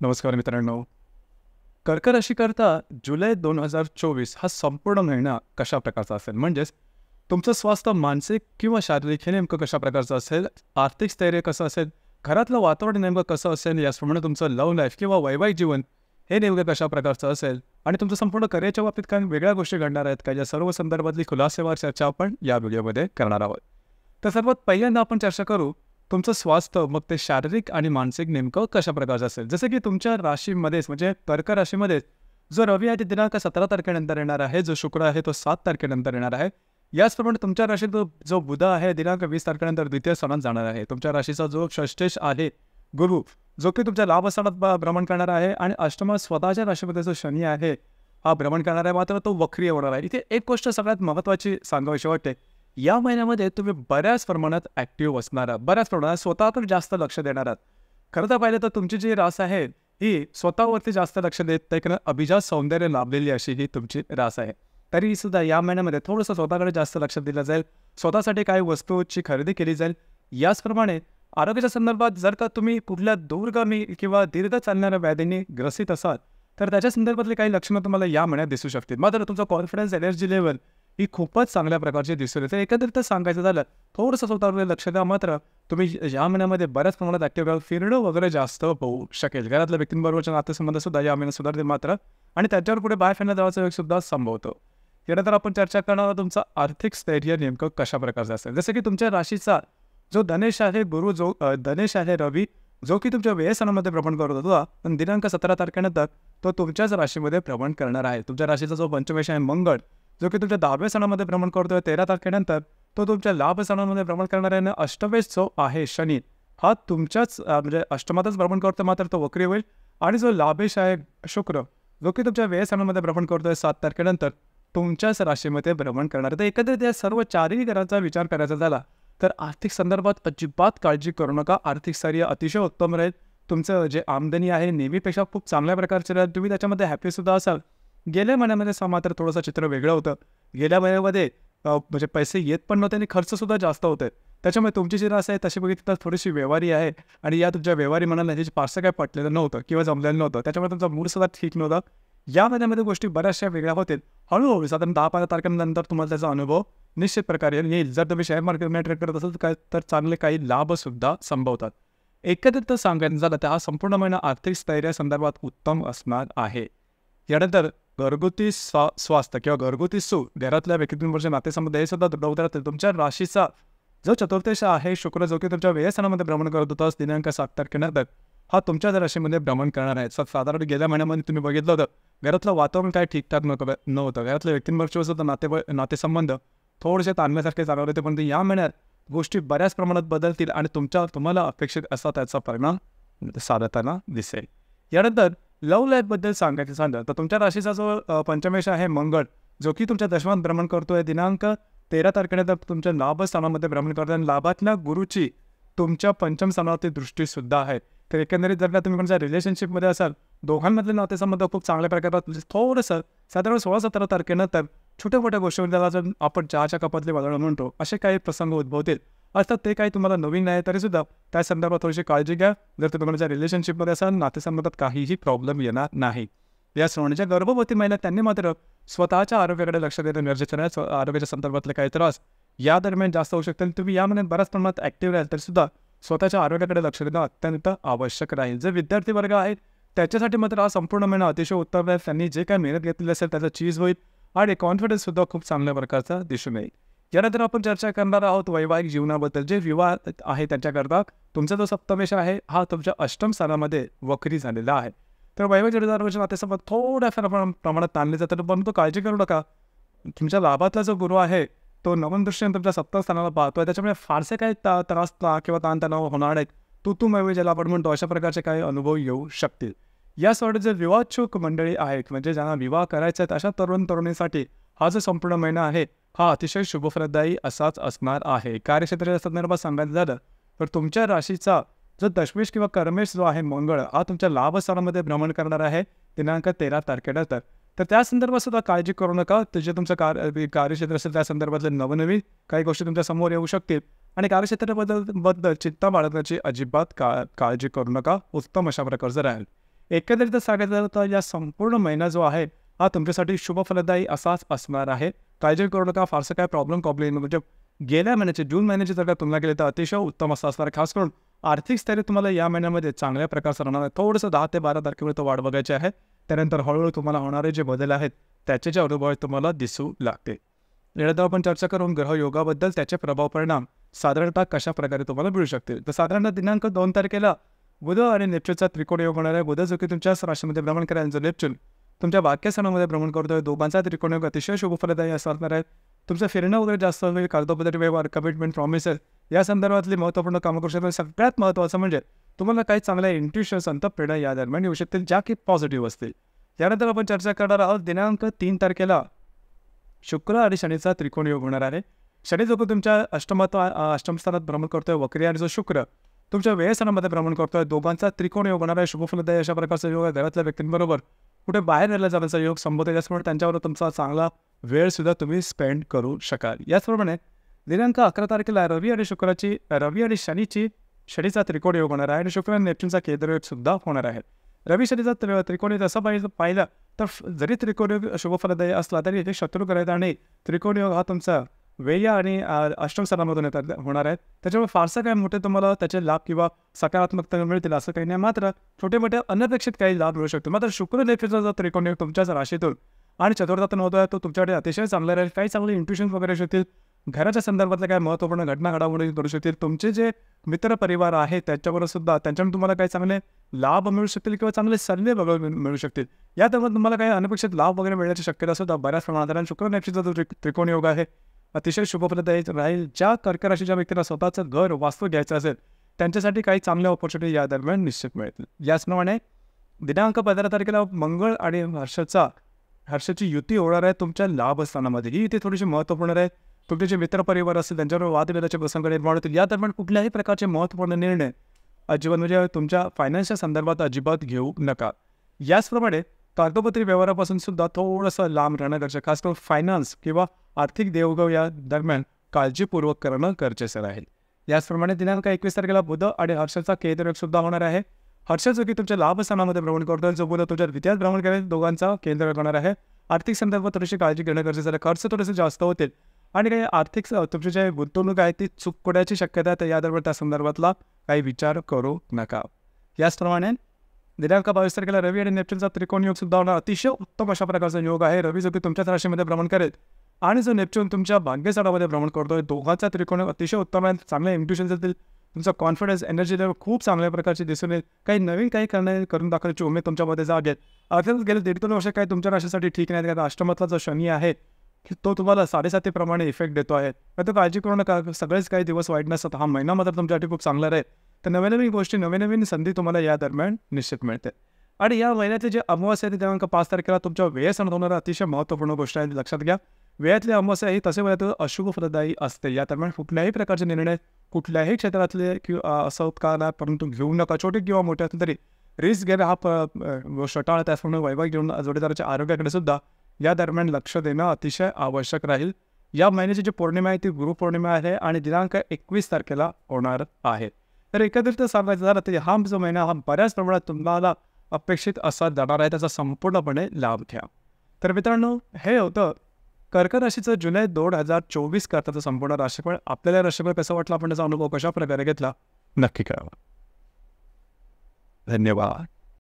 नमस्कार मित्रांनो. कर्क राशीकरता जुलै 2024 हा संपूर्ण महिना कशा प्रकारचा असेल? म्हणजेच तुमचं स्वास्थ्य मानसिक किंवा शारीरिक हे नेमकं कशा प्रकारचं असेल? आर्थिक स्थैर्य कसं असेल? घरातलं वातावरण नेमकं कसं असेल? याचप्रमाणे तुमचं लव्ह लाईफ किंवा वैवाहिक जीवन हे नेमकं कशा प्रकारचं असेल? आणि तुमचं संपूर्ण करिअरच्या बाबतीत काही वेगळ्या गोष्टी घडणार आहेत का? या सर्व संदर्भातली खुलासेवार चर्चा आपण या व्हिडिओमध्ये करणार आहोत. तर सर्वात पहिल्यांदा आपण चर्चा करू तुमचं स्वास्थ्य, मग ते शारीरिक आणि मानसिक नेमकं कशा प्रकारचं असेल. जसं की तुमच्या राशीमध्येच म्हणजे कर्क राशीमध्येच जो रवी आहे ते दिनांक 17 तारखेनंतर येणार आहे, जो शुक्र आहे तो 7 तारखेनंतर येणार आहे. याचप्रमाणे तुमच्या राशीत जो बुध आहे दिनांक 20 तारखेनंतर द्वितीय स्थानात जाणार आहे. तुमच्या राशीचा जो षष्ठेश आहे गुरु, जो की तुमच्या लाभ स्थानात भ्रमण करणार आहे, आणि अष्टमात स्वतःच्या राशीमध्ये जो शनी आहे हा भ्रमण करणार आहे, मात्र तो वक्रीय होणार आहे. इथे एक गोष्ट सगळ्यात महत्त्वाची सांगावीशी वाटते. या महिन्यामध्ये तुम्ही बऱ्याच प्रमाणात ॲक्टिव्ह असणार आहात, बऱ्याच प्रमाणात स्वतःकडे जास्त लक्ष देणार आहात. खरं तर पाहिलं तर तुमची जी रास आहे ही स्वतःवरती जास्त लक्ष देत नाही, कारण अभिजात सौंदर्य लाभलेली अशी ही तुमची रास आहे. तरी सुद्धा या महिन्यामध्ये थोडंसं स्वतःकडे जास्त लक्ष दिलं जाईल, स्वतःसाठी काही वस्तूची खरेदी केली जाईल. याचप्रमाणे आरोग्याच्या संदर्भात जर का तुम्ही कुठल्या दूरगामी किंवा दीर्घ चालणाऱ्या व्याधींनी ग्रसित असाल तर त्याच्या संदर्भातली काही लक्षणं तुम्हाला या महिन्यात दिसू शकतील. मात्र तुमचा कॉन्फिडन्स, एनर्जी लेवल ही खूपच चांगल्या प्रकारची दिसून येते. एकंदरीत सांगायचं झालं थोडंसं स्वतःवर लक्ष द्या, मात्र तुम्ही या महिन्यामध्ये बऱ्याच प्रमाणात ॲक्टिव्ह राहाल, फिरणं वगैरे जास्त होऊ शकेल. घरातल्या व्यक्तींबरोबरचे नातेसंबंध सुद्धा या महिन्यात सुधारतील मात्र, आणि त्याच्यावर पुढे बाहेर फिरण्यात जाण्याचा वेग सुद्धा संभवतो. यानंतर आपण चर्चा करणार आहोत तुमचं आर्थिक स्थैर्य नेमकं कशा प्रकारचं असेल. जसं की तुमच्या राशीचा जो धनेश आहे गुरु, जो धनेश आहे रवी, जो की तुमच्या व्ययस्थानामध्ये भ्रमण करत होता, पण दिनांक 17 तारखेनंतर तो तुमच्याच राशीमध्ये भ्रमण करणार आहे. तुमच्या राशीचा जो पंचमेश आहे मंगळ, जो की तुमच्या 10व्या स्थानामध्ये भ्रमण करतोय 13 तारखेनंतर, तो तुमच्या लाभ स्थानामध्ये भ्रमण करणार आहे. आणि अष्टमेश जो आहे शनी हा तुमच्याच म्हणजे अष्टमातच भ्रमण करतो, मात्र तो वक्री होईल. आणि जो लाभेश आहे शुक्र, जो की तुमच्या व्ययस्थानामध्ये भ्रमण करतोय 7 तारखेनंतर, तुमच्याच राशीमध्ये भ्रमण करणार आहे. तर एकंदरीत या सर्व चारही ग्रहांचा विचार करायचा झाला तर आर्थिक संदर्भात अजिबात काळजी करू नका. आर्थिक स्थैर्य अतिशय उत्तम राहील. तुमचं जे आमदनी आहे नेहमीपेक्षा खूप चांगल्या प्रकारचे राहील. तुम्ही त्याच्यामध्ये हॅपीसुद्धा असाल. गेल्या महिन्यामध्ये मात्र थोडंसं चित्र वेगळं होतं. गेल्या महिन्यामध्ये म्हणजे पैसे येत पण नव्हते आणि खर्चसुद्धा जास्त होते. त्याच्यामुळे तुमची जी रास आहे तशी बघितली तर थोडीशी व्यवहारी आहे, आणि या तुमच्या व्यवहारी मनाला ह्याची फारसं काय पटलेलं नव्हतं किंवा जमलेलं नव्हतं. त्याच्यामुळे तुमचा मूडसुद्धा ठीक नव्हता. या महिन्यामध्ये गोष्टी बऱ्याचशा वेगळ्या होतील. हळूहळू साधारण 10-15 तारखेनंतर तुम्हाला त्याचा अनुभव निश्चित प्रकारे येईल. जर तुम्ही शेअर मार्केटमध्ये ट्रेड करत असाल तर चांगले काही लाभसुद्धा संभवतात. एकंदरीत सांगायचं झालं तर हा संपूर्ण महिना आर्थिक स्थैर्यासंदर्भात उत्तम असणार आहे. यानंतर घरगुती स्वास्थ्य किंवा घरगुती सुख, घरातल्या व्यक्तींवरचे नातेसंबंध हे सुद्धा दृढ राहतील. तुमच्या राशीचा जो चतुर्थेश आहे शुक्र, जो की तुमच्या व्ययस्थानामध्ये भ्रमण करत होता दिनांक 7 तारखेनंतर, हा तुमच्याच राशीमध्ये भ्रमण करणार आहे. साधारण गेल्या महिन्यामध्ये तुम्ही बघितलं होतं घरातलं वातावरण काय ठीकठाक नव्हतं. घरातल्या व्यक्तींवरचे सुद्धा नातेसंबंध थोडेसे ताणण्यासारखे चालवले होते, पण या महिन्यात गोष्टी बऱ्याच प्रमाणात बदलतील आणि तुम्हाला अपेक्षित असा त्याचा परिणाम साधताना दिसेल. यानंतर लव्ह लाईफबद्दल सांगायचं झालं तर तुमच्या राशीचा जो पंचमेश आहे मंगळ, जो की तुमच्या दशमात भ्रमण करतोय दिनांक 13 तारखेनंतर तुमच्या लाभ स्थानामध्ये भ्रमण करतोय, आणि लाभातल्या गुरुची तुमच्या पंचम स्थानावरती दृष्टीसुद्धा आहे. तर एकंदरीत जर का तुम्ही कोणत्या रिलेशनशिपमध्ये असाल, दोघांमधले नातेसंबंध खूप चांगल्या प्रकारात थोडंसं साधारण 16-17 तारखेनंतर छोट्या मोठ्या गोष्टींमध्ये आपण चहाच्या कपातले वादळ म्हणतो असे काही प्रसंग उद्भवतील. अर्थात ते काही तुम्हाला नवीन नाही, तरीसुद्धा त्या संदर्भात थोडीशी काळजी घ्या. जर तुम्ही कोणाच्या रिलेशनशिपमध्ये असाल, नातेसंबंधात काहीही प्रॉब्लेम येणार नाही. या श्रवणीच्या गर्भवती महिला त्यांनी मात्र स्वतःच्या आरोग्याकडे लक्ष देणं गरजेचं नाही. आरोग्याच्या संदर्भातले काही त्रास या दरम्यान जास्त होऊ शकतील. तुम्ही या महिन्यात बऱ्याच प्रमाणात ॲक्टिव्ह राहाल तरीसुद्धा स्वतःच्या आरोग्याकडे लक्ष देणं अत्यंत आवश्यक राहील. जे विद्यार्थी वर्ग आहेत त्याच्यासाठी मात्र हा संपूर्ण महिना अतिशय उत्तम राहील. त्यांनी जे काही मेहनत घेतलेली असेल त्याचा चीज होईल, आणि कॉन्फिडन्ससुद्धा खूप चांगल्या प्रकारचा दिसून येईल. यानंतर आपण चर्चा करणार आहोत वैवाहिक जीवनाबद्दल. जे विवाह आहे त्यांच्याकरता तुमचा जो सप्तमेश आहे हा तुमच्या अष्टम स्थानामध्ये वक्री झालेला आहे. तर वैवाहिक जोडीदाराच्या नातेसंबंध थोड्याफार प्रमाणात ताणले जातात, परंतु काळजी करू नका. तुमच्या लाभातला जो गुरु आहे तो नवम दृष्टीने तुमच्या सप्तम स्थानाला पाहतोय, त्याच्यामुळे फारसे काही त्रास किंवा ताणतणाव होणार नाहीत. तू ज्याला आपण म्हणतो अशा प्रकारचे काही अनुभव येऊ शकतील. यासोबत जे विवाहच्छुक मंडळी आहेत, म्हणजे ज्यांना विवाह करायचे आहेत अशा तरुणीसाठी हा जो संपूर्ण महिना आहे हा अतिशय शुभफलदायी असाच असणार आहे. कार्यक्षेत्राच्या संदर्भात सांगायचं झालं तर तुमच्या राशीचा जो दशमेश किंवा कर्मेश जो आहे मंगळ, हा तुमच्या लाभ स्थानामध्ये भ्रमण करणार आहे दिनांक 13 तारखेनंतर. तर त्या संदर्भात सुद्धा काळजी करू नका. जे तुमचं कार्यक्षेत्र असेल त्या संदर्भातले नवनवीन काही गोष्टी तुमच्या समोर येऊ शकतील, आणि कार्यक्षेत्राबद्दल चिंता बाळगण्याची अजिबात काळजी करू नका. उत्तम अशा प्रकारचं राहील. एकंदरीत सांगायचं झालं तर या संपूर्ण महिना जो आहे हा तुमच्यासाठी शुभ फलदायी असाच असणार आहे. काळजी करू नका, फारसं काय प्रॉब्लेम म्हणजे गेल्या महिन्याचे जून महिन्याची जर का तुलना केली तर अतिशय उत्तम असं असणार आहे. खास करून आर्थिक स्थैर्य तुम्हाला या महिन्यामध्ये चांगल्या प्रकारचं राहणार आहे. थोडंसं 10 ते 12 तारखेपर्यंत वाढ बघायची आहे. त्यानंतर हळूहळू तुम्हाला होणारे जे बदल आहेत त्याचे जे अनुभव आहेत तुम्हाला दिसू लागते. यानंतर आपण चर्चा करून ग्रहयोगाबद्दल त्याचे प्रभाव परिणाम साधारणतः कशा प्रकारे तुम्हाला मिळू शकतील. तर साधारणतः दिनांक 2 तारखेला बुध आणि नेपच्यूनचा त्रिकोण योग होणार आहे. बुध जो की तुमच्याच राशीमध्ये भ्रमण करेल, जो नेपच्यून तुमच्या भाग्यस्थानामध्ये भ्रमण करतोय. दोघांचा त्रिकोण योग अतिशय शुभ फलदायी असणार आहे. तुमचं फिरणं वगैरे जास्त होईल. कागदोपत्री व्यवहार, कमिटमेंट, प्रॉमिसेस या संदर्भातली महत्त्वपूर्ण कामं करू शकता. सगळ्यात महत्त्वाचं म्हणजे तुम्हाला काही चांगल्या इंट्युशन्स अंतःप्रेरणा या दरम्यान येऊ शकतील, ज्या की पॉझिटिव्ह असतील. यानंतर आपण चर्चा करणार आहोत दिनांक 3 तारखेला शुक्र आणि शनीचा त्रिकोण योग होणार आहे. शनी जो तुमच्या अष्टम स्थानात भ्रमण करतोय वक्री, आणि जो शुक्र तुमच्या व्ययस्थानामध्ये भ्रमण करतोय. दोघांचा त्रिकोण योग होणार आहे. शुभफलदायी अशा प्रकारचा योग आहे. घरातल्या व्यक्तींबरोबर कुठे बाहेर राहिला जाण्याचा योग संभवत आहे, त्याचमुळे त्यांच्यावर तुमचा चांगला वेळसुद्धा तुम्ही स्पेंड करू शकाल. याचप्रमाणे दिनांक 11 तारखेला रवी आणि शनीचा त्रिकोण योग होणार आहे आणि शुक्र आणि नेपच्यूनचा केंद्र योग सुद्धा होणार आहे. रवी शनीचा त्रिकोण योग असं पाहिलं तर जरी त्रिकोण योग शुभफलदायी असला तरी इथे शत्रू करायचा आणि त्रिकोण योग हा तुमचा व्यय आणि अष्टम स्थानामधून होणार आहे. त्याच्यामुळे फारसं काय मोठे तुम्हाला त्याचे लाभ किंवा सकारात्मकता मिळतील असं काही नाही. मात्र छोटे मोठे अनपेक्षित काही लाभ मिळू शकतो. मात्र शुक्र नेपच्यूनचा जो त्रिकोण योग तुमच्याच राशीतून आणि चतुर्थातून होतोय तो तुमच्याकडे अतिशय चांगला राहील. काही चांगले इंट्युशन्स वगैरे शकतील. घराच्या संदर्भातल्या काही महत्त्वपूर्ण घटना घडामोडी करू शकतील. तुमचे जे मित्र परिवार आहे त्याच्यावर सुद्धा त्यांच्याकडून तुम्हाला काही चांगले लाभ मिळू शकतील किंवा चांगले सल्ले वगैरे मिळू शकतील. या त्यामुळे तुम्हाला काही अनपेक्षित लाभ वगैरे मिळण्याची शक्यता सुद्धा बऱ्याच प्रमाणात आहे. शुक्र नेपच्यूनचा जो त्रिकोण योग आहे अतिशय शुभफलदायी राहील. ज्या कर्क राशीच्या व्यक्तीला स्वतःचं घर वास्तू घ्यायचं असेल त्यांच्यासाठी काही चांगल्या ऑपॉर्च्युनिटी या दरम्यान निश्चित मिळतील. याचप्रमाणे दिनांक 15 तारखेला मंगळ आणि हर्षाची युती होणार आहे तुमच्या लाभस्थानामध्ये. ही युती थोडीशी महत्त्वपूर्ण आहे. तुमचे जे मित्रपरिवार असतील त्यांच्यावर वादविवादाचे प्रसंग निर्माण होतील. या दरम्यान कुठल्याही प्रकारचे महत्त्वपूर्ण निर्णय अजिबात म्हणजे तुमच्या फायनान्सच्या संदर्भात अजिबात घेऊ नका. याचप्रमाणे कागदोपत्री व्यवहारापासून सुद्धा थोडंसं लांब राहणं गरजेचं. खास करून फायनान्स किंवा आर्थिक देवघेव या दरम्यान काळजीपूर्वक करणं गरजेचं राहील. याचप्रमाणे दिनांक 21 तारखेला बुध आणि हर्षाचा केंद्र योग सुद्धा होणार आहे. हर्ष जो की तुमच्या लाभस्थानामध्ये भ्रमण करतो, जो बुध तुमच्या द्वितीयात भ्रमण करेल, दोघांचा केंद्र योग होणार आहे. आर्थिक संदर्भात थोडीशी काळजी घेणं गरजेचं आहे. खर्च थोडेसे जास्त होतील आणि काही आर्थिक तुमची जे गुंतवणूक आहे ती चुकण्याची शक्यता आहे. तर या दरम्यान त्या संदर्भातला काही विचार करू नका. याचप्रमाणे दिनांक 22 तारखेला रवी आणि नेपच्यूनचा त्रिकोण योग सुद्धा होणार. अतिशय उत्तम अशा प्रकारचा योग आहे. रवी जो की तुमच्याच राशीमध्ये भ्रमण करेल आणि जो नेपच्यून तुमच्या भाग्यस्थानामध्ये भ्रमण करतोय, दोघांचा त्रिकोण अतिशय उत्तम आहे. चांगले इंट्युशन्स येतील. तुमचा कॉन्फिडन्स, एनर्जी लेवल खूप चांगल्या प्रकारचे दिसून येईल. काही नवीन काही करून दाखवण्याची उमेद तुमच्यामध्ये जागेल. अर्थातच गेले 1.5-2 वर्ष काही तुमच्या राशीसाठी ठीक नाही. कारण अष्टमातला जो शनी आहे तो तुम्हाला 7.5 प्रमाणे इफेक्ट देतो आहे. तर काळजी करू नका. सगळेच काही दिवस वाईट नसतात. हा महिना मात्र तुमच्यासाठी खूप चांगला राहील. तर नवीन गोष्टी, नवीन संधी तुम्हाला या दरम्यान निश्चित मिळते. आणि या महिन्याचे जे अमावास्या आहे दिनांक 5 तारखेला तुमच्या व्ययस्थानात होणारा अतिशय महत्त्वपूर्ण गोष्ट आहे, लक्षात घ्या. व्ययातली अमावास्या ही तसे वेळात अशुभ फलदायी असते. या दरम्यान कुठल्याही प्रकारचे निर्णय कुठल्याही क्षेत्रातले किंवा असं का परंतु घेऊ नका. छोटे किंवा मोठे असले तरी रिस्क घेणं हा गोष्ट टाळा. त्याचप्रमाणे वैवाहिक घेऊन जोडीदाराच्या आरोग्याकडे सुद्धा या दरम्यान लक्ष देणं अतिशय आवश्यक राहील. या महिन्याची जी पौर्णिमा आहे ती गुरुपौर्णिमा आहे आणि दिनांक 21 तारखेला होणार आहे. तर एकत्रित सांगायचं झालं तर हा जो महिना हा बऱ्याच प्रमाणात तुम्हाला अपेक्षित असा जाणार आहे. त्याचा संपूर्णपणे लाभ घ्या. तर मित्रांनो, हे होतं कर्क राशीचं जुलै 2024 करताचं संपूर्ण राशीफळ. आपल्याला राशीफळ कसं वाटलं, आपण त्याचा अनुभव कशा प्रकारे घेतला, नक्की कळवा. धन्यवाद.